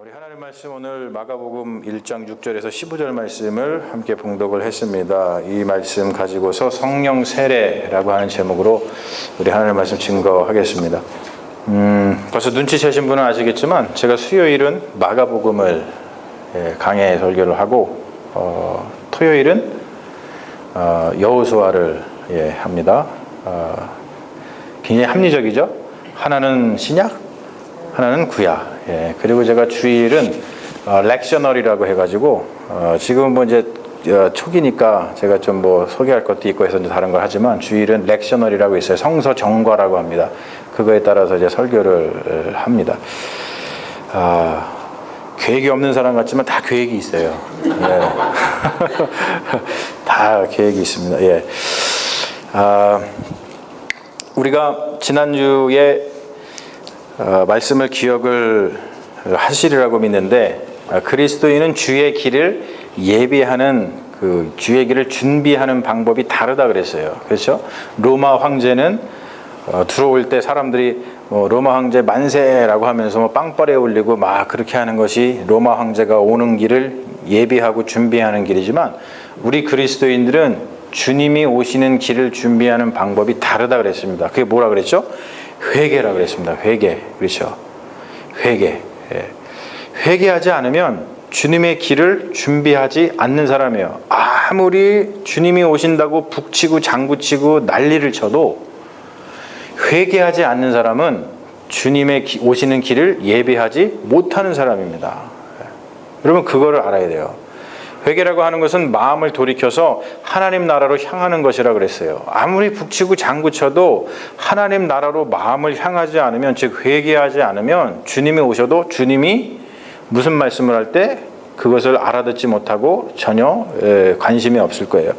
우리 하나님 말씀 오늘 마가복음 1장 6절에서 15절 말씀을 함께 봉독을 했습니다. 이 말씀 가지고서 성령 세례라고 하는 제목으로 우리 하나님 말씀 증거하겠습니다. 벌써 눈치채신 분은 아시겠지만 제가 수요일은 마가복음을 강해 설교를 하고 토요일은 여호수아를 합니다. 굉장히 합리적이죠. 하나는 신약, 하나는 구약. 그리고 제가 주일은 렉셔널이라고 해가지고 지금 뭐 이제 초기니까 제가 좀 뭐 소개할 것도 있고 해서 다른 걸 하지만 주일은 렉셔널이라고 있어요. 성서 정과라고 합니다. 그거에 따라서 이제 설교를 합니다. 계획이 없는 사람 같지만 다 계획이 있어요. 다 계획이 있습니다. 우리가 지난주에 말씀을 기억을 하시리라고 믿는데 그리스도인은 주의 길을 예비하는 주의 길을 준비하는 방법이 다르다 그랬어요. 그렇죠? 로마 황제는 들어올 때 사람들이 로마 황제 만세라고 하면서 빵벌에 올리고 막 그렇게 하는 것이 로마 황제가 오는 길을 예비하고 준비하는 길이지만 우리 그리스도인들은 주님이 오시는 길을 준비하는 방법이 다르다 그랬습니다. 그게 뭐라 그랬죠? 회개라 그랬습니다. 회개. 그렇죠? 회개. 회개하지 않으면 주님의 길을 준비하지 않는 사람이에요. 아무리 주님이 오신다고 북치고 장구치고 난리를 쳐도 회개하지 않는 사람은 주님의 오시는 길을 예비하지 못하는 사람입니다. 여러분 그거를 알아야 돼요. 회개라고 하는 것은 마음을 돌이켜서 하나님 나라로 향하는 것이라 그랬어요. 아무리 북치고 장구쳐도 하나님 나라로 마음을 향하지 않으면, 즉 회개하지 않으면 주님이 오셔도 주님이 무슨 말씀을 할 때 그것을 알아듣지 못하고 전혀 관심이 없을 거예요.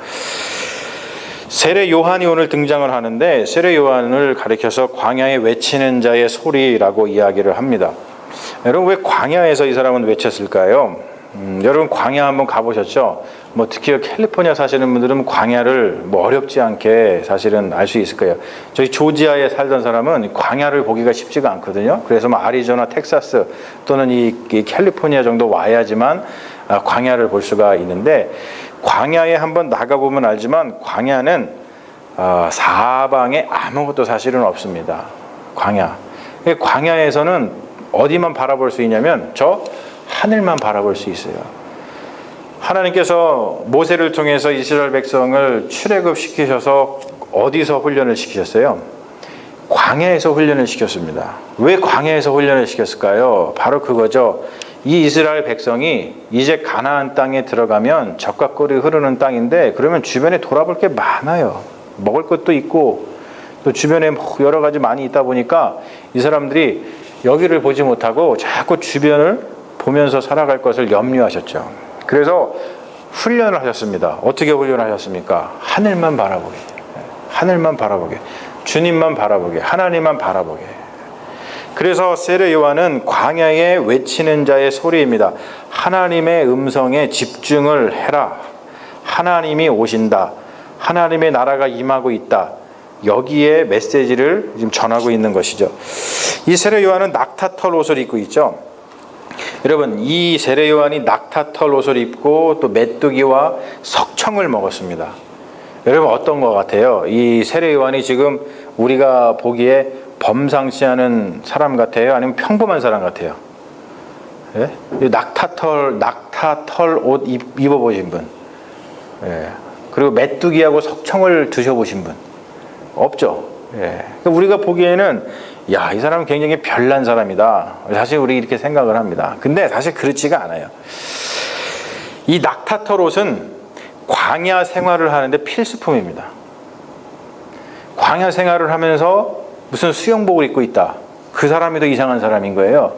세례 요한이 오늘 등장을 하는데 세례 요한을 가리켜서 광야에 외치는 자의 소리라고 이야기를 합니다. 여러분 왜 광야에서 이 사람은 외쳤을까요? 여러분 광야 한번 가보셨죠? 뭐 특히 캘리포니아 사시는 분들은 광야를 뭐 어렵지 않게 사실은 알 수 있을 거예요. 저희 조지아에 살던 사람은 광야를 보기가 쉽지가 않거든요. 그래서 뭐 아리조나, 텍사스 또는 이 캘리포니아 정도 와야지만 광야를 볼 수가 있는데 광야에 한번 나가보면 알지만 광야는 사방에 아무것도 사실은 없습니다. 광야에서는 어디만 바라볼 수 있냐면 저 하늘만 바라볼 수 있어요. 하나님께서 모세를 통해서 이스라엘 백성을 출애굽시키셔서 어디서 훈련을 시키셨어요? 광야에서 훈련을 시켰습니다. 왜 광야에서 훈련을 시켰을까요? 바로 그거죠. 이 이스라엘 백성이 이제 가나안 땅에 들어가면 젖과 꿀이 흐르는 땅인데 그러면 주변에 돌아볼 게 많아요. 먹을 것도 있고 또 주변에 여러 가지 많이 있다 보니까 이 사람들이 여기를 보지 못하고 자꾸 주변을 보면서 살아갈 것을 염려하셨죠. 그래서 훈련을 하셨습니다. 어떻게 훈련하셨습니까? 하늘만 바라보게. 하늘만 바라보게. 주님만 바라보게. 하나님만 바라보게. 그래서 세례 요한은 광야에 외치는 자의 소리입니다. 하나님의 음성에 집중을 해라. 하나님이 오신다. 하나님의 나라가 임하고 있다. 여기에 메시지를 지금 전하고 있는 것이죠. 이 세례 요한은 낙타털 옷을 입고 있죠. 여러분 이 세례 요한이 낙타털 옷을 입고 또 메뚜기와 석청을 먹었습니다. 여러분 어떤 것 같아요? 이 세례 요한이 지금 우리가 보기에 범상치 않은 사람 같아요? 아니면 평범한 사람 같아요? 예? 낙타털 옷 입어보신 분? 예. 그리고 메뚜기하고 석청을 드셔보신 분? 없죠. 예. 우리가 보기에는 야, 이 사람은 굉장히 별난 사람이다. 사실 우리 이렇게 생각을 합니다. 근데 사실 그렇지가 않아요. 이 낙타털 옷은 광야 생활을 하는데 필수품입니다. 광야 생활을 하면서 무슨 수영복을 입고 있다. 그 사람이 더 이상한 사람인 거예요.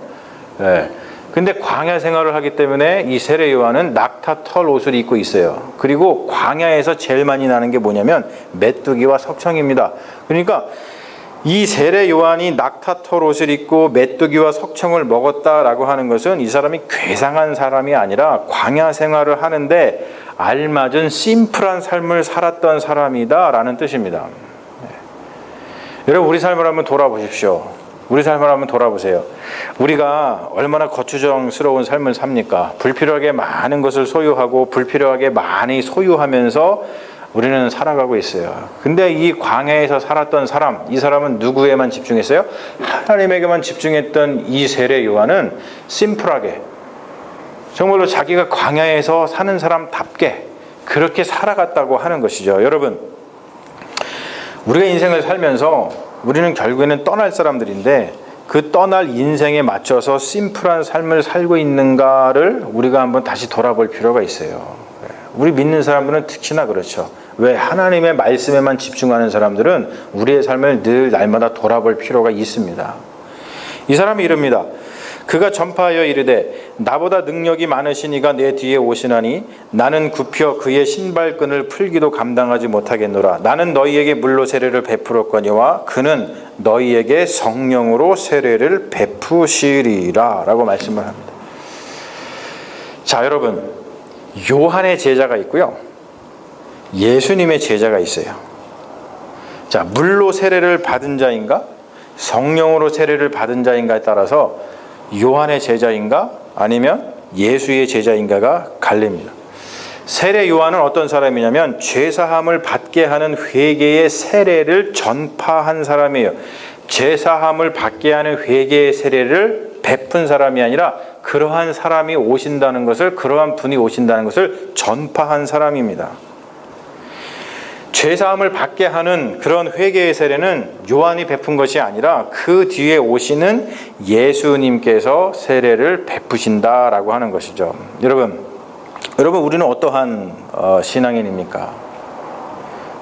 네. 근데 광야 생활을 하기 때문에 이 세례 요한은 낙타털 옷을 입고 있어요. 그리고 광야에서 제일 많이 나는 게 뭐냐면 메뚜기와 석청입니다. 그러니까 이 세례 요한이 낙타털 옷을 입고 메뚜기와 석청을 먹었다라고 하는 것은 이 사람이 괴상한 사람이 아니라 광야 생활을 하는데 알맞은 심플한 삶을 살았던 사람이다라는 뜻입니다. 여러분 우리 삶을 한번 돌아보십시오. 우리 삶을 한번 돌아보세요. 우리가 얼마나 거추장스러운 삶을 삽니까? 불필요하게 많은 것을 소유하고 불필요하게 많이 소유하면서 우리는 살아가고 있어요. 근데 이 광야에서 살았던 사람, 이 사람은 누구에만 집중했어요? 하나님에게만 집중했던 이 세례 요한은 심플하게, 정말로 자기가 광야에서 사는 사람답게 그렇게 살아갔다고 하는 것이죠. 여러분, 우리가 인생을 살면서 우리는 결국에는 떠날 사람들인데 그 떠날 인생에 맞춰서 심플한 삶을 살고 있는가를 우리가 한번 다시 돌아볼 필요가 있어요. 우리 믿는 사람들은 특히나 그렇죠. 왜? 하나님의 말씀에만 집중하는 사람들은 우리의 삶을 늘 날마다 돌아볼 필요가 있습니다. 이 사람이 이릅니다. 그가 전파하여 이르되 나보다 능력이 많으신 이가 내 뒤에 오시나니 나는 굽혀 그의 신발끈을 풀기도 감당하지 못하겠노라. 나는 너희에게 물로 세례를 베풀었거니와 그는 너희에게 성령으로 세례를 베푸시리라 라고 말씀을 합니다. 자, 여러분, 요한의 제자가 있고요, 예수님의 제자가 있어요. 자, 물로 세례를 받은 자인가 성령으로 세례를 받은 자인가에 따라서 요한의 제자인가 아니면 예수의 제자인가가 갈립니다. 세례 요한은 어떤 사람이냐면 죄사함을 받게 하는 회개의 세례를 전파한 사람이에요. 죄사함을 받게 하는 회개의 세례를 베푼 사람이 아니라 그러한 사람이 오신다는 것을, 그러한 분이 오신다는 것을 전파한 사람입니다. 죄사함을 받게 하는 그런 회개의 세례는 요한이 베푼 것이 아니라 그 뒤에 오시는 예수님께서 세례를 베푸신다라고 하는 것이죠. 여러분 우리는 어떠한 신앙인입니까?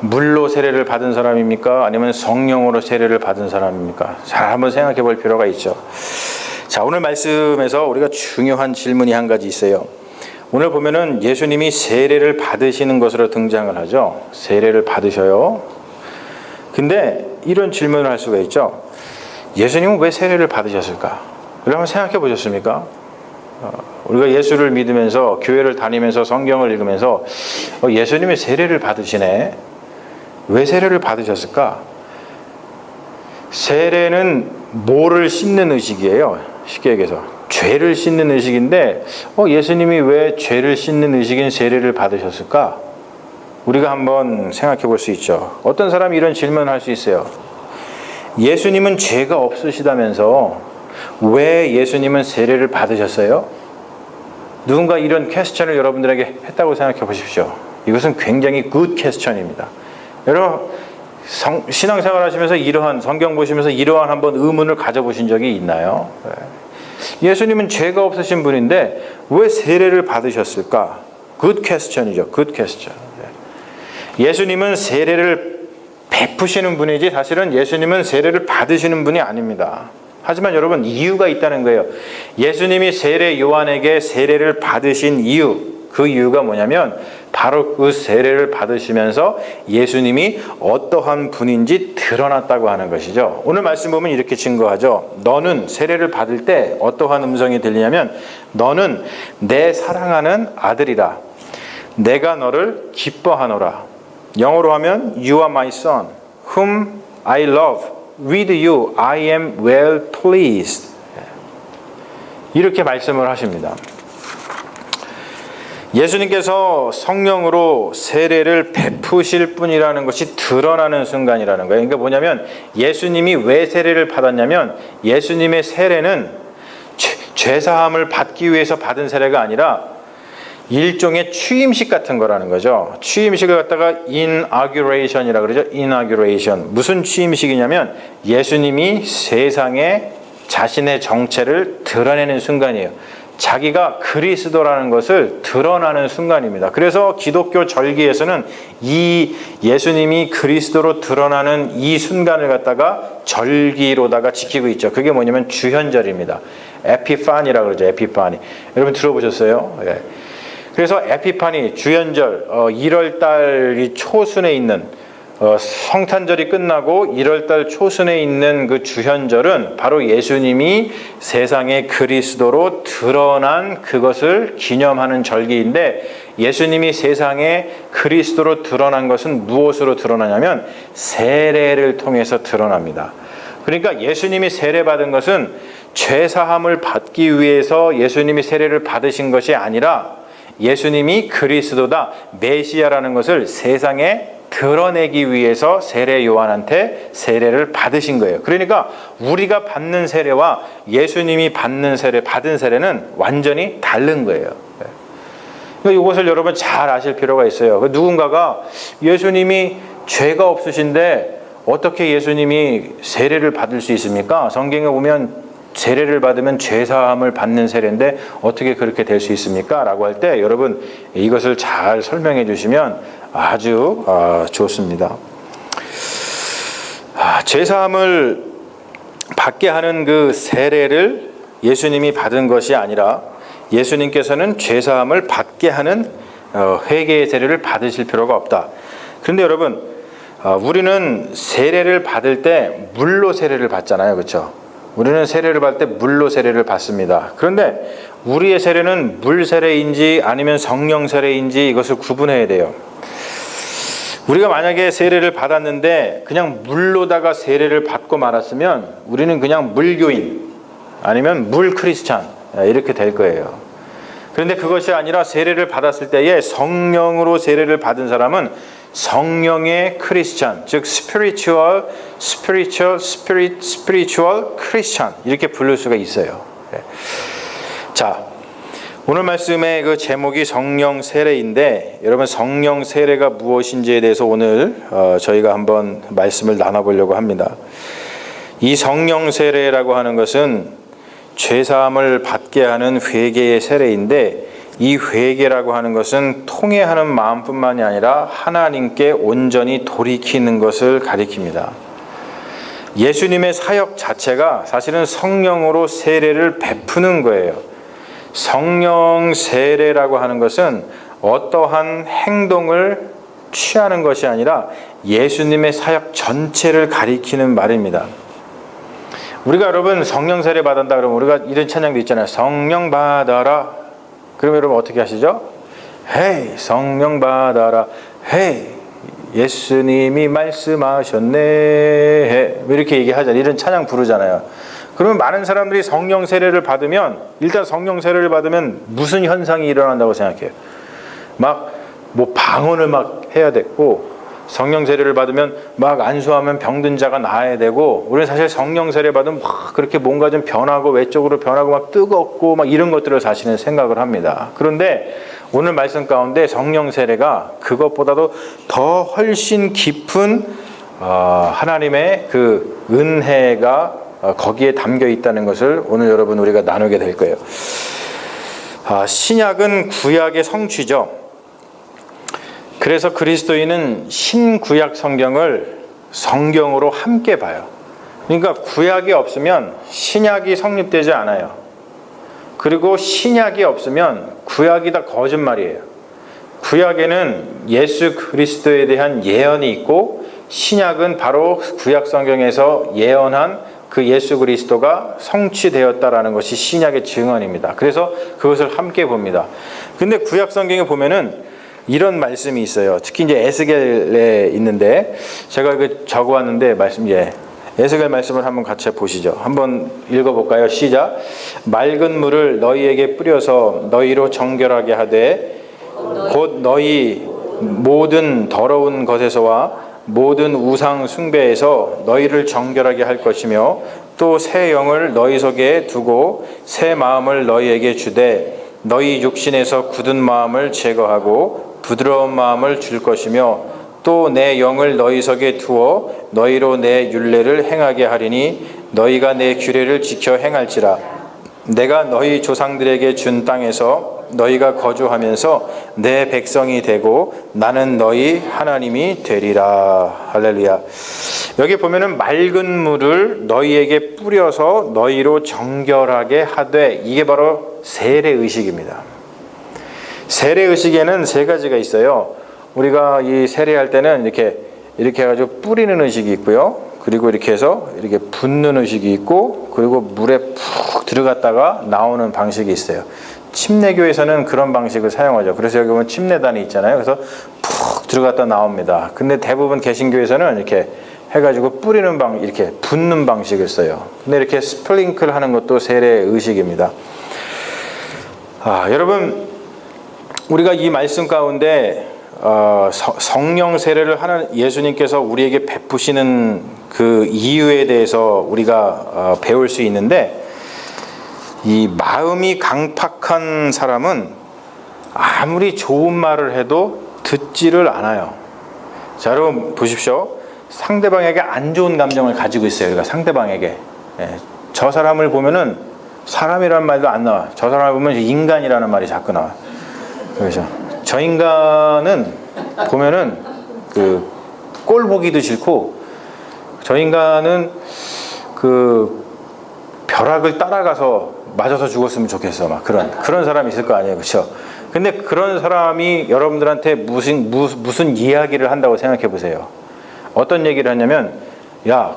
물로 세례를 받은 사람입니까? 아니면 성령으로 세례를 받은 사람입니까? 잘 한번 생각해 볼 필요가 있죠. 자, 오늘 말씀에서 우리가 중요한 질문이 한 가지 있어요. 오늘 보면은 예수님이 세례를 받으시는 것으로 등장을 하죠. 세례를 받으셔요. 근데 이런 질문을 할 수가 있죠. 예수님은 왜 세례를 받으셨을까? 여러분 생각해 보셨습니까? 우리가 예수를 믿으면서 교회를 다니면서 성경을 읽으면서 예수님이 세례를 받으시네. 왜 세례를 받으셨을까? 세례는 뭐를 씻는 의식이에요. 쉽게 얘기해서 죄를 씻는 의식인데 예수님이 왜 죄를 씻는 의식인 세례를 받으셨을까? 우리가 한번 생각해 볼 수 있죠. 어떤 사람이 이런 질문을 할 수 있어요. 예수님은 죄가 없으시다면서 왜 예수님은 세례를 받으셨어요? 누군가 이런 퀘스천을 여러분들에게 했다고 생각해 보십시오. 이것은 굉장히 굿 퀘스천입니다. 여러분 신앙생활 하시면서 이러한, 성경 보시면서 이러한 한번 의문을 가져보신 적이 있나요? 예수님은 죄가 없으신 분인데 왜 세례를 받으셨을까? 굿 퀘스천이죠. 굿 퀘스천. 예수님은 세례를 베푸시는 분이지 사실은 예수님은 세례를 받으시는 분이 아닙니다. 하지만 여러분 이유가 있다는 거예요. 예수님이 세례 요한에게 세례를 받으신 이유, 그 이유가 뭐냐면 바로 그 세례를 받으시면서 예수님이 어떠한 분인지 드러났다고 하는 것이죠. 오늘 말씀 보면 이렇게 증거하죠. 너는 세례를 받을 때 어떠한 음성이 들리냐면 너는 내 사랑하는 아들이라. 내가 너를 기뻐하노라. 영어로 하면 You are my son, whom I love. With you I am well pleased. 이렇게 말씀을 하십니다. 예수님께서 성령으로 세례를 베푸실 분이라는 것이 드러나는 순간이라는 거예요. 그러니까 뭐냐면 예수님이 왜 세례를 받았냐면 예수님의 세례는 죄사함을 받기 위해서 받은 세례가 아니라 일종의 취임식 같은 거라는 거죠. 취임식을 갖다가 inauguration이라고 그러죠. inauguration. 무슨 취임식이냐면 예수님이 세상에 자신의 정체를 드러내는 순간이에요. 자기가 그리스도라는 것을 드러나는 순간입니다. 그래서 기독교 절기에서는 이 예수님이 그리스도로 드러나는 이 순간을 갖다가 절기로다가 지키고 있죠. 그게 뭐냐면 주현절입니다. 에피파니라고 그러죠. 에피파니. 여러분 들어보셨어요? 예. 그래서 에피파니 주현절 1월달 초순에 있는 성탄절이 끝나고 1월달 초순에 있는 그 주현절은 바로 예수님이 세상의 그리스도로 드러난 그것을 기념하는 절기인데 예수님이 세상에 그리스도로 드러난 것은 무엇으로 드러나냐면 세례를 통해서 드러납니다. 그러니까 예수님이 세례받은 것은 죄사함을 받기 위해서 예수님이 세례를 받으신 것이 아니라 예수님이 그리스도다, 메시아라는 것을 세상에 드러내기 위해서 세례 요한한테 세례를 받으신 거예요. 그러니까 우리가 받는 세례와 예수님이 받은 세례는 완전히 다른 거예요. 그러니까 이것을 여러분 잘 아실 필요가 있어요. 누군가가 예수님이 죄가 없으신데 어떻게 예수님이 세례를 받을 수 있습니까? 성경에 보면 세례를 받으면 죄사함을 받는 세례인데 어떻게 그렇게 될 수 있습니까? 라고 할 때 여러분 이것을 잘 설명해 주시면 아주 좋습니다. 죄사함을 받게 하는 그 세례를 예수님이 받은 것이 아니라 예수님께서는 죄사함을 받게 하는 회개의 세례를 받으실 필요가 없다. 그런데 여러분 우리는 세례를 받을 때 물로 세례를 받잖아요. 그렇죠? 우리는 세례를 받을 때 물로 세례를 받습니다. 그런데 우리의 세례는 물 세례인지 아니면 성령 세례인지 이것을 구분해야 돼요. 우리가 만약에 세례를 받았는데 그냥 물로다가 세례를 받고 말았으면 우리는 그냥 물교인 아니면 물 크리스찬 이렇게 될 거예요. 그런데 그것이 아니라 세례를 받았을 때에 성령으로 세례를 받은 사람은 성령의 크리스찬, 즉 spiritual 크리스찬 이렇게 부를 수가 있어요. 자, 오늘 말씀의 그 제목이 성령 세례인데 여러분 성령 세례가 무엇인지에 대해서 오늘 저희가 한번 말씀을 나눠보려고 합니다. 이 성령 세례라고 하는 것은 죄사함을 받게 하는 회개의 세례인데 이 회개라고 하는 것은 통회하는 마음뿐만이 아니라 하나님께 온전히 돌이키는 것을 가리킵니다. 예수님의 사역 자체가 사실은 성령으로 세례를 베푸는 거예요. 성령 세례라고 하는 것은 어떠한 행동을 취하는 것이 아니라 예수님의 사역 전체를 가리키는 말입니다. 우리가 여러분 성령 세례 받았다 그러면 우리가 이런 찬양도 있잖아요. 성령 받아라. 그럼 여러분 어떻게 하시죠? 헤이 성령 받아라. 헤이 예수님이 말씀하셨네. 이렇게 얘기하잖아요. 이런 찬양 부르잖아요. 그러면 많은 사람들이 성령 세례를 받으면 일단 성령 세례를 받으면 무슨 현상이 일어난다고 생각해요? 막 뭐 방언을 막 해야 되고 성령 세례를 받으면 막 안수하면 병든 자가 나아야 되고 우리는 사실 성령 세례 받으면 막 그렇게 뭔가 좀 변하고 외적으로 변하고 막 뜨겁고 막 이런 것들을 사실은 생각을 합니다. 그런데 오늘 말씀 가운데 성령 세례가 그것보다도 더 훨씬 깊은 하나님의 그 은혜가 거기에 담겨 있다는 것을 오늘 여러분 우리가 나누게 될 거예요. 신약은 구약의 성취죠. 그래서 그리스도인은 신구약 성경을 성경으로 함께 봐요. 그러니까 구약이 없으면 신약이 성립되지 않아요. 그리고 신약이 없으면 구약이 다 거짓말이에요. 구약에는 예수 그리스도에 대한 예언이 있고 신약은 바로 구약 성경에서 예언한 그 예수 그리스도가 성취되었다라는 것이 신약의 증언입니다. 그래서 그것을 함께 봅니다. 근데 구약 성경에 보면은 이런 말씀이 있어요. 특히 이제 에스겔에 있는데 제가 적어왔는데 말씀 에스겔 말씀을 한번 같이 보시죠. 한번 읽어볼까요? 시작. 맑은 물을 너희에게 뿌려서 너희로 정결하게 하되 곧 너희 모든 더러운 것에서와 모든 우상 숭배에서 너희를 정결하게 할 것이며 또 새 영을 너희 속에 두고 새 마음을 너희에게 주되 너희 육신에서 굳은 마음을 제거하고 부드러운 마음을 줄 것이며 또 내 영을 너희 속에 두어 너희로 내 율례를 행하게 하리니 너희가 내 규례를 지켜 행할지라. 내가 너희 조상들에게 준 땅에서 너희가 거주하면서 내 백성이 되고 나는 너희 하나님이 되리라. 할렐루야. 여기 보면은 맑은 물을 너희에게 뿌려서 너희로 정결하게 하되 이게 바로 세례의식입니다. 세례의식에는 세 가지가 있어요. 우리가 이 세례할 때는 이렇게 해가지고 뿌리는 의식이 있고요. 그리고 이렇게 해서 이렇게 붓는 의식이 있고 그리고 물에 푹 들어갔다가 나오는 방식이 있어요. 침례교에서는 그런 방식을 사용하죠. 그래서 여기 보면 침례단이 있잖아요. 그래서 푹 들어갔다 나옵니다. 근데 대부분 개신교에서는 이렇게 해가지고 뿌리는 이렇게 붓는 방식을 써요. 근데 이렇게 스프링클 하는 것도 세례 의식입니다. 여러분, 우리가 이 말씀 가운데 성령 세례를 하는 예수님께서 우리에게 베푸시는 그 이유에 대해서 우리가 배울 수 있는데, 이 마음이 강팍한 사람은 아무리 좋은 말을 해도 듣지를 않아요. 자, 여러분 보십시오. 상대방에게 안 좋은 감정을 가지고 있어요. 그러니까 상대방에게, 저 사람을 보면은 사람이라는 말도 안 나와. 저 사람을 보면 인간이라는 말이 자꾸 나와. 그렇죠. 저 인간은 보면은 그 꼴 보기도 싫고, 저 인간은 그 벼락을 따라가서 맞아서 죽었으면 좋겠어. 막 그런 사람이 있을 거 아니에요. 그렇죠? 근데 그런 사람이 여러분들한테 무슨 이야기를 한다고 생각해 보세요. 어떤 얘기를 하냐면, 야,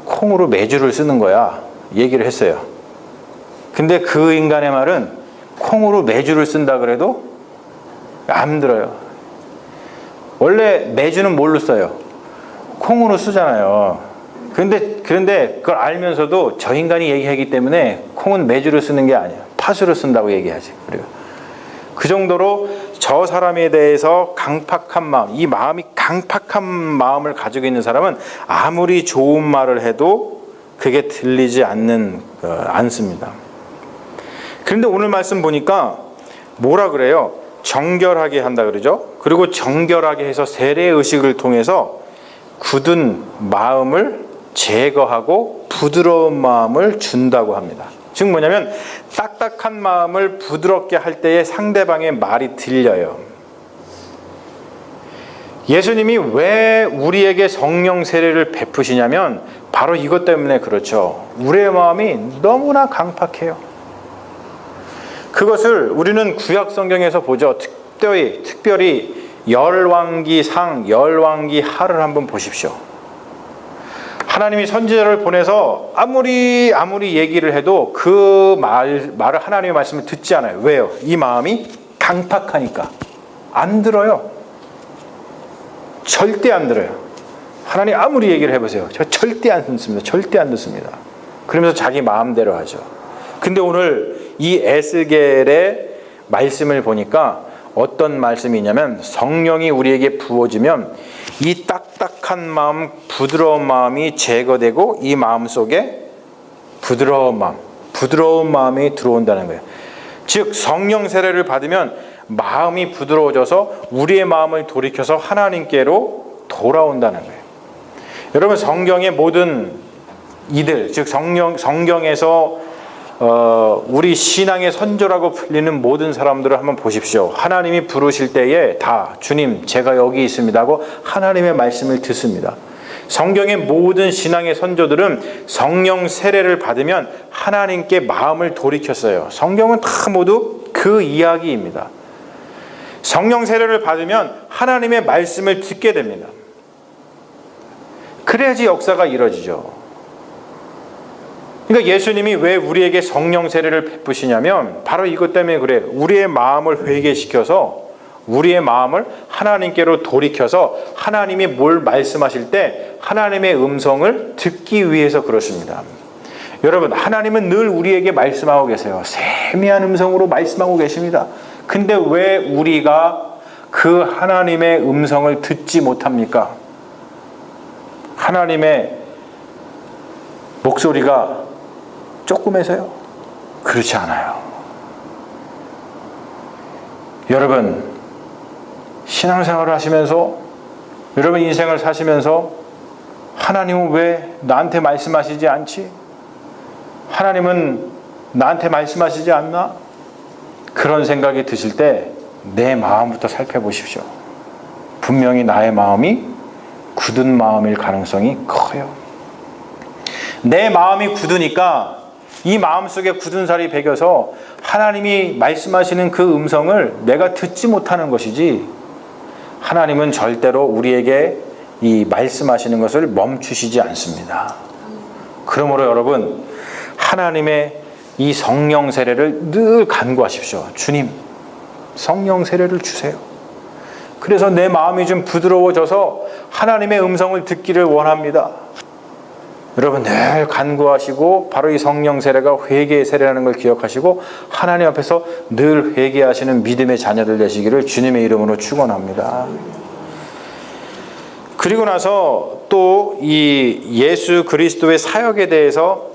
콩으로 매주를 쓰는 거야. 얘기를 했어요. 근데 그 인간의 말은 콩으로 매주를 쓴다 그래도 안 들어요. 원래 매주는 뭘로 써요? 콩으로 쓰잖아요. 그런데 그걸 알면서도 저 인간이 얘기하기 때문에 콩은 매주를 쓰는 게 아니에요. 팥으로 쓴다고 얘기하지. 그래요. 그 정도로 저 사람에 대해서 강팍한 마음, 이 마음이 강팍한 마음을 가지고 있는 사람은 아무리 좋은 말을 해도 그게 들리지 않습니다. 그런데 오늘 말씀 보니까 뭐라 그래요? 정결하게 한다 그러죠. 그리고 정결하게 해서 세례 의식을 통해서 굳은 마음을 제거하고 부드러운 마음을 준다고 합니다. 즉 뭐냐면, 딱딱한 마음을 부드럽게 할 때에 상대방의 말이 들려요. 예수님이 왜 우리에게 성령 세례를 베푸시냐면 바로 이것 때문에 그렇죠. 우리의 마음이 너무나 강팍해요. 그것을 우리는 구약 성경에서 보죠. 특별히 열왕기상, 열왕기하를 한번 보십시오. 하나님이 선지자를 보내서 아무리 얘기를 해도 그 말을 하나님의 말씀을 듣지 않아요. 왜요? 이 마음이 강팍하니까. 안 들어요. 절대 안 들어요. 하나님 아무리 얘기를 해보세요. 저 절대 안 듣습니다. 절대 안 듣습니다. 그러면서 자기 마음대로 하죠. 근데 오늘 이 에스겔의 말씀을 보니까 어떤 말씀이냐면, 성령이 우리에게 부어지면 이 딱딱한 마음, 부드러운 마음이 제거되고 이 마음 속에 부드러운 마음이 들어온다는 거예요. 즉 성령 세례를 받으면 마음이 부드러워져서 우리의 마음을 돌이켜서 하나님께로 돌아온다는 거예요. 여러분, 성경의 모든 이들, 즉 성경에서 우리 신앙의 선조라고 불리는 모든 사람들을 한번 보십시오. 하나님이 부르실 때에 다 주님 제가 여기 있습니다 하고 하나님의 말씀을 듣습니다. 성경의 모든 신앙의 선조들은 성령 세례를 받으면 하나님께 마음을 돌이켰어요. 성경은 다 모두 그 이야기입니다. 성령 세례를 받으면 하나님의 말씀을 듣게 됩니다. 그래야지 역사가 이루어지죠. 그러니까 예수님이 왜 우리에게 성령 세례를 베푸시냐면 바로 이것 때문에 그래요. 우리의 마음을 회개시켜서 우리의 마음을 하나님께로 돌이켜서 하나님이 뭘 말씀하실 때 하나님의 음성을 듣기 위해서 그렇습니다. 여러분, 하나님은 늘 우리에게 말씀하고 계세요. 세미한 음성으로 말씀하고 계십니다. 근데 왜 우리가 그 하나님의 음성을 듣지 못합니까? 하나님의 목소리가 조금해서요? 그렇지 않아요. 여러분, 신앙생활을 하시면서, 여러분 인생을 사시면서 하나님은 왜 나한테 말씀하시지 않지? 하나님은 나한테 말씀하시지 않나? 그런 생각이 드실 때 내 마음부터 살펴보십시오. 분명히 나의 마음이 굳은 마음일 가능성이 커요. 내 마음이 굳으니까 이 마음속에 굳은 살이 배겨서 하나님이 말씀하시는 그 음성을 내가 듣지 못하는 것이지, 하나님은 절대로 우리에게 이 말씀하시는 것을 멈추시지 않습니다. 그러므로 여러분, 하나님의 이 성령 세례를 늘 간구하십시오. 주님, 성령 세례를 주세요. 그래서 내 마음이 좀 부드러워져서 하나님의 음성을 듣기를 원합니다. 여러분 늘 간구하시고 바로 이 성령 세례가 회개의 세례라는 걸 기억하시고 하나님 앞에서 늘 회개하시는 믿음의 자녀들 되시기를 주님의 이름으로 축원합니다. 그리고 나서 또 이 예수 그리스도의 사역에 대해서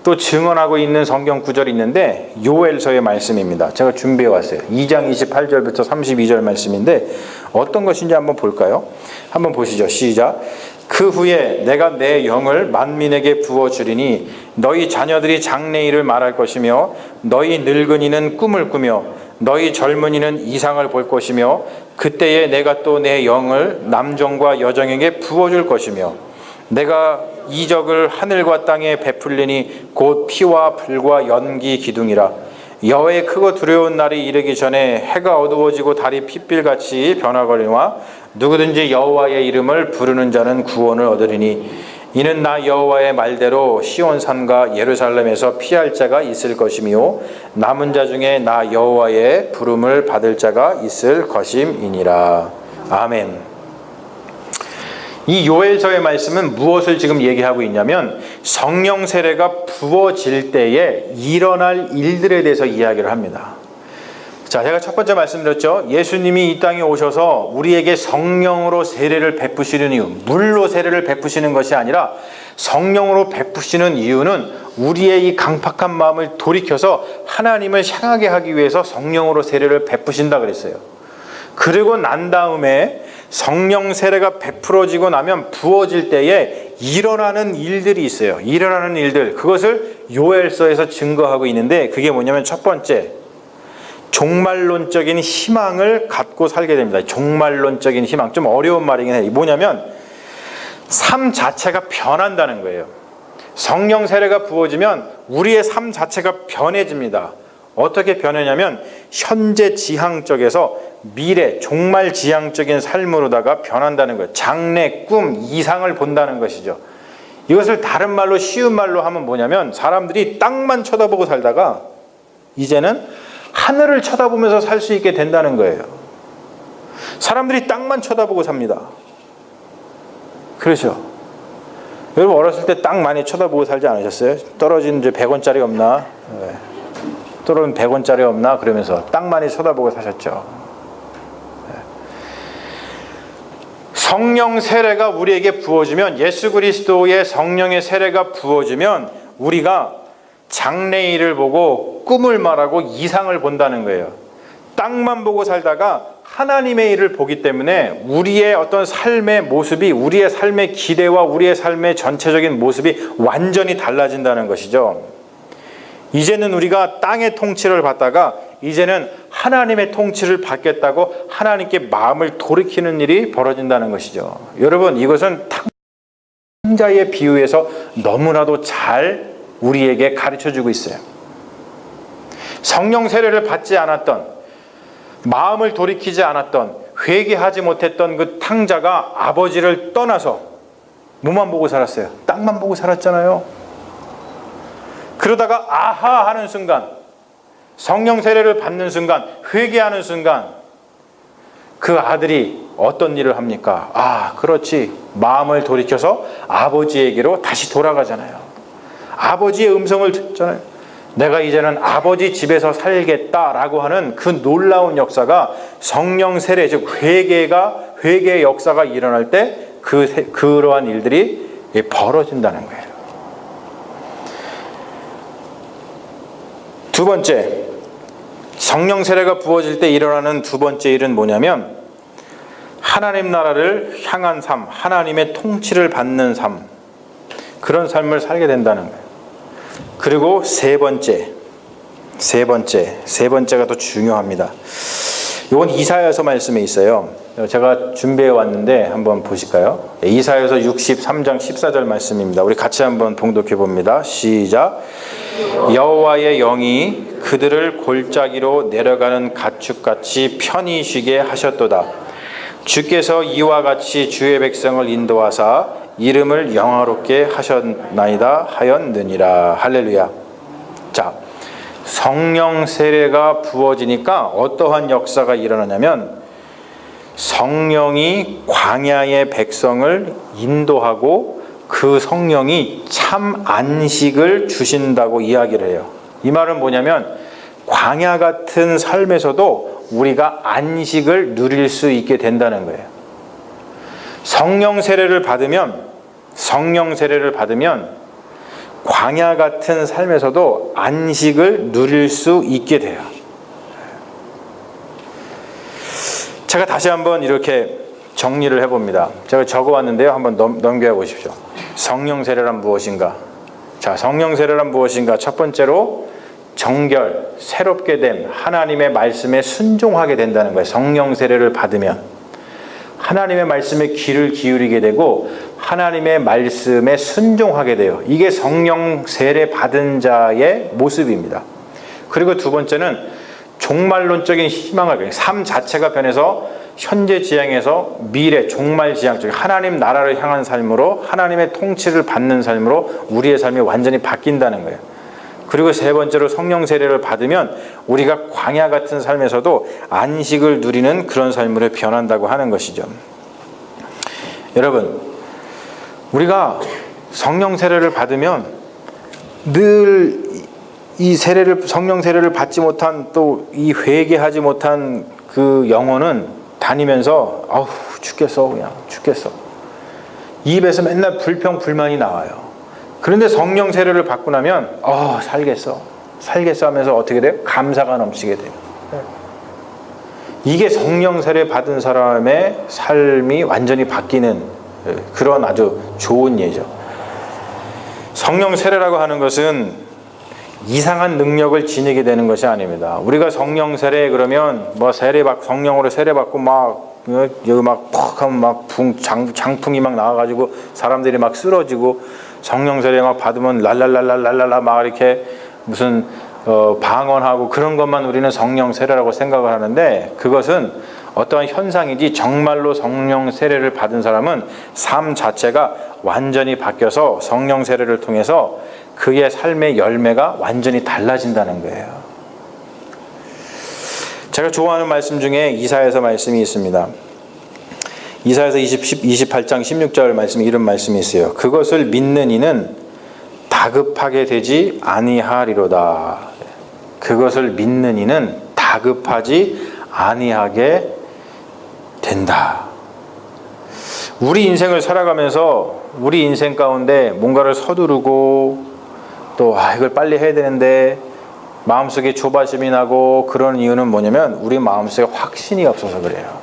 또 증언하고 있는 성경 구절이 있는데 요엘서의 말씀입니다. 제가 준비해 왔어요. 2장 28절부터 32절 말씀인데 어떤 것인지 한번 볼까요? 한번 보시죠. 시작. 그 후에 내가 내 영을 만민에게 부어주리니 너희 자녀들이 장래일을 말할 것이며 너희 늙은이는 꿈을 꾸며 너희 젊은이는 이상을 볼 것이며 그때에 내가 또 내 영을 남정과 여정에게 부어줄 것이며 내가 이적을 하늘과 땅에 베풀리니 곧 피와 불과 연기 기둥이라. 여호와의 크고 두려운 날이 이르기 전에 해가 어두워지고 달이 핏빛같이 변화거리와 누구든지 여호와의 이름을 부르는 자는 구원을 얻으리니 이는 나 여호와의 말대로 시온산과 예루살렘에서 피할 자가 있을 것이며 남은 자 중에 나 여호와의 부름을 받을 자가 있을 것임이니라. 아멘. 이 요엘서의 말씀은 무엇을 지금 얘기하고 있냐면 성령 세례가 부어질 때에 일어날 일들에 대해서 이야기를 합니다. 자, 제가 첫 번째 말씀드렸죠. 예수님이 이 땅에 오셔서 우리에게 성령으로 세례를 베푸시는 이유, 물로 세례를 베푸시는 것이 아니라 성령으로 베푸시는 이유는 우리의 이 강팍한 마음을 돌이켜서 하나님을 향하게 하기 위해서 성령으로 세례를 베푸신다 그랬어요. 그리고 난 다음에 성령 세례가 베풀어지고 나면 부어질 때에 일어나는 일들이 있어요. 일어나는 일들, 그것을 요엘서에서 증거하고 있는데 그게 뭐냐면 첫 번째, 종말론적인 희망을 갖고 살게 됩니다. 종말론적인 희망, 좀 어려운 말이긴 해요. 뭐냐면 삶 자체가 변한다는 거예요. 성령 세례가 부어지면 우리의 삶 자체가 변해집니다. 어떻게 변하냐면 현재 지향적에서 미래 종말 지향적인 삶으로다가 변한다는 거예요. 장래, 꿈, 이상을 본다는 것이죠. 이것을 다른 말로 쉬운 말로 하면 뭐냐면 사람들이 땅만 쳐다보고 살다가 이제는 하늘을 쳐다보면서 살 수 있게 된다는 거예요. 사람들이 땅만 쳐다보고 삽니다. 그렇죠? 여러분 어렸을 때 땅 많이 쳐다보고 살지 않으셨어요? 떨어진 이제 100원짜리 없나? 네. 떨어진 100원짜리 없나? 그러면서 땅 많이 쳐다보고 사셨죠. 성령 세례가 우리에게 부어지면, 예수 그리스도의 성령의 세례가 부어지면 우리가 장래일을 보고 꿈을 말하고 이상을 본다는 거예요. 땅만 보고 살다가 하나님의 일을 보기 때문에 우리의 어떤 삶의 모습이, 우리의 삶의 기대와 우리의 삶의 전체적인 모습이 완전히 달라진다는 것이죠. 이제는 우리가 땅의 통치를 받다가 이제는 하나님의 통치를 받겠다고 하나님께 마음을 돌이키는 일이 벌어진다는 것이죠. 여러분, 이것은 탕자의 비유에서 너무나도 잘 우리에게 가르쳐주고 있어요. 성령 세례를 받지 않았던, 마음을 돌이키지 않았던, 회개하지 못했던 그 탕자가 아버지를 떠나서 뭐만 보고 살았어요? 땅만 보고 살았잖아요. 그러다가 아하 하는 순간, 성령 세례를 받는 순간, 회개하는 순간 그 아들이 어떤 일을 합니까? 아, 그렇지. 마음을 돌이켜서 아버지에게로 다시 돌아가잖아요. 아버지의 음성을 듣잖아요. 내가 이제는 아버지 집에서 살겠다라고 하는 그 놀라운 역사가 성령 세례, 즉 회개의 역사가 일어날 때 그러한 일들이 벌어진다는 거예요. 두 번째, 성령 세례가 부어질 때 일어나는 두 번째 일은 뭐냐면 하나님 나라를 향한 삶, 하나님의 통치를 받는 삶, 그런 삶을 살게 된다는 거예요. 그리고 세 번째가 더 중요합니다. 이건 이사야서 말씀에 있어요. 제가 준비해 왔는데 한번 보실까요? 이사야서 63장 14절 말씀입니다. 우리 같이 한번 봉독해 봅니다. 시작. 여호와의 영이 그들을 골짜기로 내려가는 가축같이 편히 쉬게 하셨도다. 주께서 이와 같이 주의 백성을 인도하사 이름을 영화롭게 하셨나이다 하였느니라. 할렐루야. 자, 성령 세례가 부어지니까 어떠한 역사가 일어나냐면 성령이 광야의 백성을 인도하고 그 성령이 참 안식을 주신다고 이야기를 해요. 이 말은 뭐냐면 광야 같은 삶에서도 우리가 안식을 누릴 수 있게 된다는 거예요. 성령 세례를 받으면 광야 같은 삶에서도 안식을 누릴 수 있게 돼요. 제가 다시 한번 이렇게 정리를 해봅니다. 제가 적어왔는데요. 한번 넘겨 보십시오. 성령 세례란 무엇인가? 자, 성령 세례란 무엇인가? 첫 번째로 정결, 새롭게 됨, 하나님의 말씀에 순종하게 된다는 거예요. 성령 세례를 받으면 하나님의 말씀에 귀를 기울이게 되고 하나님의 말씀에 순종하게 돼요. 이게 성령 세례 받은 자의 모습입니다. 그리고 두 번째는 종말론적인 희망을, 삶 자체가 변해서 현재 지향에서 미래 종말 지향 쪽 하나님 나라를 향한 삶으로, 하나님의 통치를 받는 삶으로 우리의 삶이 완전히 바뀐다는 거예요. 그리고 세 번째로 성령 세례를 받으면 우리가 광야 같은 삶에서도 안식을 누리는 그런 삶으로 변한다고 하는 것이죠. 여러분, 우리가 성령 세례를 받으면 늘 이 성령 세례를 받지 못한, 또 이 회개하지 못한 그 영혼은 다니면서 아우 죽겠어, 그냥 죽겠어, 입에서 맨날 불평불만이 나와요. 그런데 성령 세례를 받고 나면 살겠어 하면서 어떻게 돼요? 감사가 넘치게 돼요. 이게 성령 세례 받은 사람의 삶이 완전히 바뀌는 그런 아주 좋은 예죠. 성령 세례라고 하는 것은 이상한 능력을 지니게 되는 것이 아닙니다. 우리가 성령 세례 그러면 성령으로 세례받고 여기 퍽 하면 장풍이 나와가지고 사람들이 쓰러지고, 성령 세례 받으면 랄랄랄랄랄라 이렇게 무슨 방언하고 그런 것만 우리는 성령 세례라고 생각을 하는데, 그것은 어떠한 현상이지 정말로 성령 세례를 받은 사람은 삶 자체가 완전히 바뀌어서 성령 세례를 통해서 그의 삶의 열매가 완전히 달라진다는 거예요. 제가 좋아하는 말씀 중에 이사야서 말씀이 있습니다. 이사야서 28장 16절 말씀에 이런 말씀이 있어요. 그것을 믿는 이는 다급하게 되지 아니하리로다. 그것을 믿는 이는 다급하지 아니하게 된다. 우리 인생을 살아가면서 우리 인생 가운데 뭔가를 서두르고 또 이걸 빨리 해야 되는데 마음속에 조바심이 나고, 그런 이유는 뭐냐면 우리 마음속에 확신이 없어서 그래요.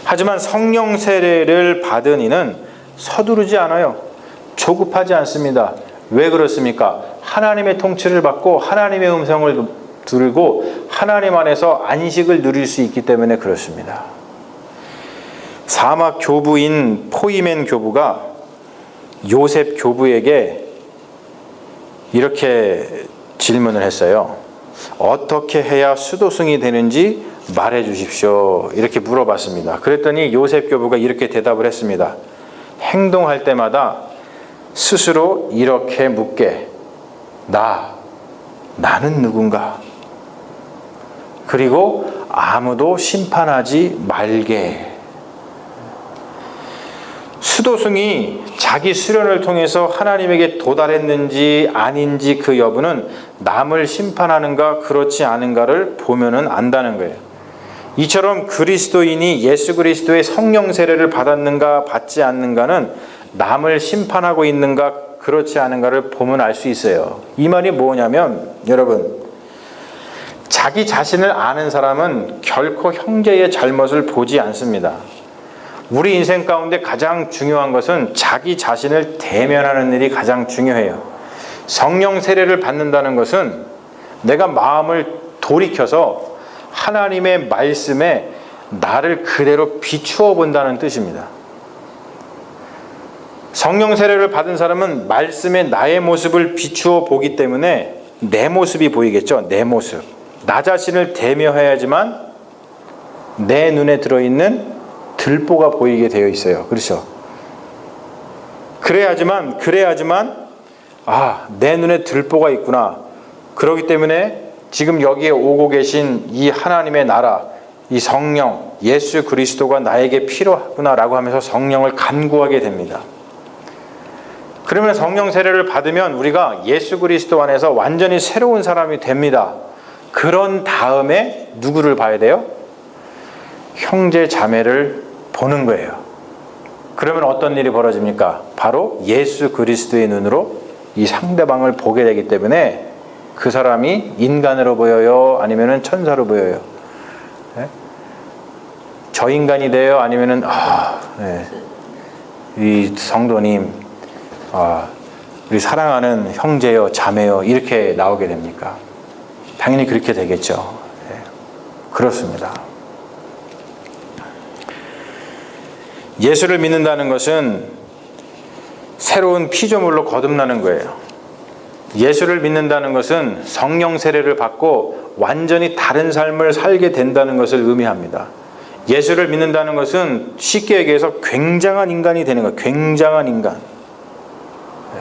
하지만 성령 세례를 받은 이는 서두르지 않아요. 조급하지 않습니다. 왜 그렇습니까? 하나님의 통치를 받고 하나님의 음성을 들고 하나님 안에서 안식을 누릴 수 있기 때문에 그렇습니다. 사막 교부인 포이멘 교부가 요셉 교부에게 이렇게 질문을 했어요. 어떻게 해야 수도승이 되는지 말해 주십시오. 이렇게 물어봤습니다. 그랬더니 요셉 교부가 이렇게 대답을 했습니다. 행동할 때마다 스스로 이렇게 묻게. 나는 누군가? 그리고 아무도 심판하지 말게. 수도승이 자기 수련을 통해서 하나님에게 도달했는지 아닌지 그 여부는 남을 심판하는가 그렇지 않은가를 보면은 안다는 거예요. 이처럼 그리스도인이 예수 그리스도의 성령 세례를 받았는가 받지 않는가는 남을 심판하고 있는가 그렇지 않은가를 보면 알 수 있어요. 이 말이 뭐냐면, 여러분, 자기 자신을 아는 사람은 결코 형제의 잘못을 보지 않습니다. 우리 인생 가운데 가장 중요한 것은 자기 자신을 대면하는 일이 가장 중요해요. 성령 세례를 받는다는 것은 내가 마음을 돌이켜서 하나님의 말씀에 나를 그대로 비추어 본다는 뜻입니다. 성령 세례를 받은 사람은 말씀에 나의 모습을 비추어 보기 때문에 내 모습이 보이겠죠. 내 모습. 나 자신을 대면해야지만 내 눈에 들어있는 들보가 보이게 되어 있어요. 그렇죠? 그래야지만 내 눈에 들보가 있구나. 그렇기 때문에 지금 여기에 오고 계신 이 하나님의 나라, 이 성령, 예수 그리스도가 나에게 필요하구나라고 하면서 성령을 간구하게 됩니다. 그러면 성령 세례를 받으면 우리가 예수 그리스도 안에서 완전히 새로운 사람이 됩니다. 그런 다음에 누구를 봐야 돼요? 형제 자매를 보는 거예요. 그러면 어떤 일이 벌어집니까? 바로 예수 그리스도의 눈으로 이 상대방을 보게 되기 때문에 그 사람이 인간으로 보여요? 아니면 천사로 보여요? 네? 저 인간이 돼요? 아니면 네. 이 성도님, 우리 사랑하는 형제요, 자매요, 이렇게 나오게 됩니까? 당연히 그렇게 되겠죠. 네. 그렇습니다. 예수를 믿는다는 것은 새로운 피조물로 거듭나는 거예요. 예수를 믿는다는 것은 성령 세례를 받고 완전히 다른 삶을 살게 된다는 것을 의미합니다. 예수를 믿는다는 것은 쉽게 얘기해서 굉장한 인간이 되는 거예요. 굉장한 인간. 네.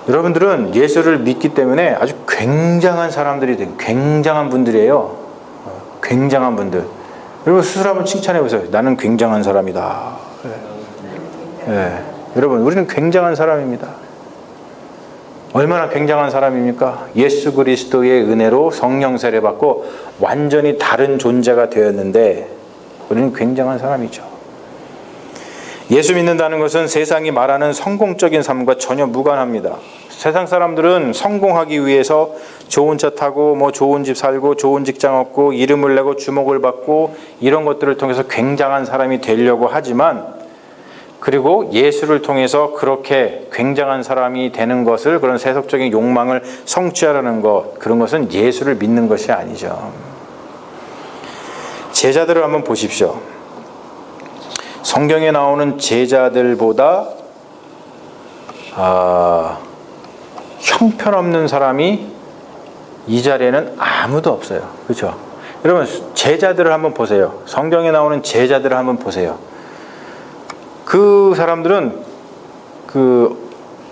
여러분들은 예수를 믿기 때문에 아주 굉장한 사람들이 돼요. 굉장한 분들이에요. 굉장한 분들. 여러분 스스로 한번 칭찬해 보세요. 나는 굉장한 사람이다. 네. 여러분, 우리는 굉장한 사람입니다. 얼마나 굉장한 사람입니까? 예수 그리스도의 은혜로 성령 세례 받고 완전히 다른 존재가 되었는데 우리는 굉장한 사람이죠. 예수 믿는다는 것은 세상이 말하는 성공적인 삶과 전혀 무관합니다. 세상 사람들은 성공하기 위해서 좋은 차 타고 좋은 집 살고 좋은 직장 얻고 이름을 내고 주목을 받고 이런 것들을 통해서 굉장한 사람이 되려고 하지만, 그리고 예수를 통해서 그렇게 굉장한 사람이 되는 것을, 그런 세속적인 욕망을 성취하려는 것, 그런 것은 예수를 믿는 것이 아니죠. 제자들을 한번 보십시오. 성경에 나오는 제자들보다 형편없는 사람이 이 자리에는 아무도 없어요. 그렇죠? 여러분, 제자들을 한번 보세요. 성경에 나오는 제자들을 한번 보세요. 그 사람들은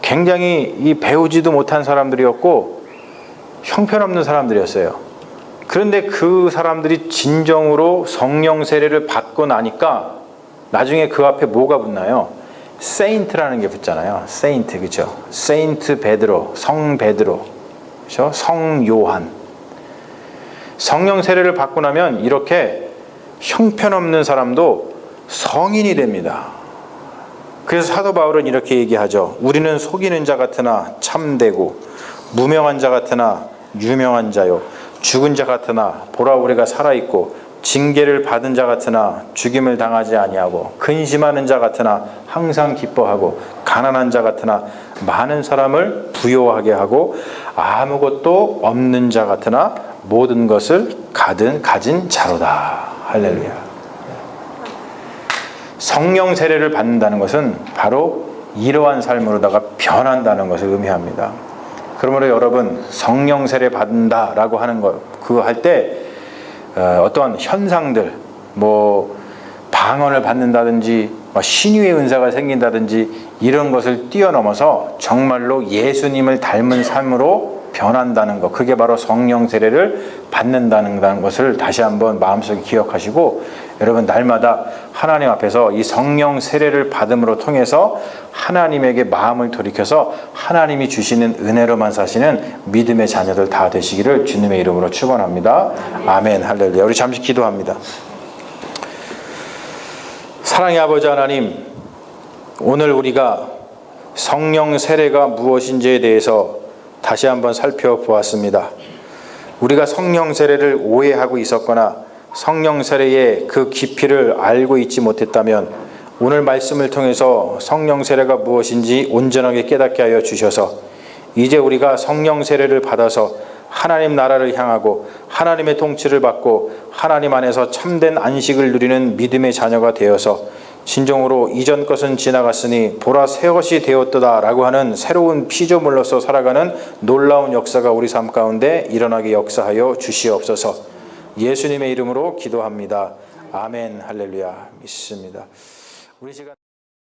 굉장히 이 배우지도 못한 사람들이었고 형편없는 사람들이었어요. 그런데 그 사람들이 진정으로 성령 세례를 받고 나니까 나중에 그 앞에 뭐가 붙나요? 세인트라는 게 붙잖아요. 세인트, 그렇죠? 세인트 베드로, 성 베드로, 그렇죠? 성 요한. 성령 세례를 받고 나면 이렇게 형편없는 사람도 성인이 됩니다. 그래서 사도 바울은 이렇게 얘기하죠. 우리는 속이는 자 같으나 참되고 무명한 자 같으나 유명한 자요, 죽은 자 같으나 보라 우리가 살아있고 징계를 받은 자 같으나 죽임을 당하지 아니하고 근심하는 자 같으나 항상 기뻐하고 가난한 자 같으나 많은 사람을 부요하게 하고 아무것도 없는 자 같으나 모든 것을 가진 자로다. 할렐루야. 성령 세례를 받는다는 것은 바로 이러한 삶으로다가 변한다는 것을 의미합니다. 그러므로 여러분, 성령 세례 받는다라고 하는 것, 그거 할 때 어떠한 현상들, 방언을 받는다든지 신유의 은사가 생긴다든지 이런 것을 뛰어넘어서 정말로 예수님을 닮은 삶으로 변한다는 것, 그게 바로 성령 세례를 받는다는 것을 다시 한번 마음속에 기억하시고, 여러분 날마다 하나님 앞에서 이 성령 세례를 받음으로 통해서 하나님에게 마음을 돌이켜서 하나님이 주시는 은혜로만 사시는 믿음의 자녀들 다 되시기를 주님의 이름으로 축원합니다. 아멘. 할렐루야. 우리 잠시 기도합니다. 사랑의 아버지 하나님, 오늘 우리가 성령 세례가 무엇인지에 대해서 다시 한번 살펴보았습니다. 우리가 성령 세례를 오해하고 있었거나 성령 세례의 그 깊이를 알고 있지 못했다면 오늘 말씀을 통해서 성령 세례가 무엇인지 온전하게 깨닫게 하여 주셔서 이제 우리가 성령 세례를 받아서 하나님 나라를 향하고 하나님의 통치를 받고 하나님 안에서 참된 안식을 누리는 믿음의 자녀가 되어서 진정으로 이전 것은 지나갔으니 보라 새 것이 되었도다 라고 하는 새로운 피조물로서 살아가는 놀라운 역사가 우리 삶 가운데 일어나게 역사하여 주시옵소서. 예수님의 이름으로 기도합니다. 아멘. 할렐루야. 믿습니다. 우리 시간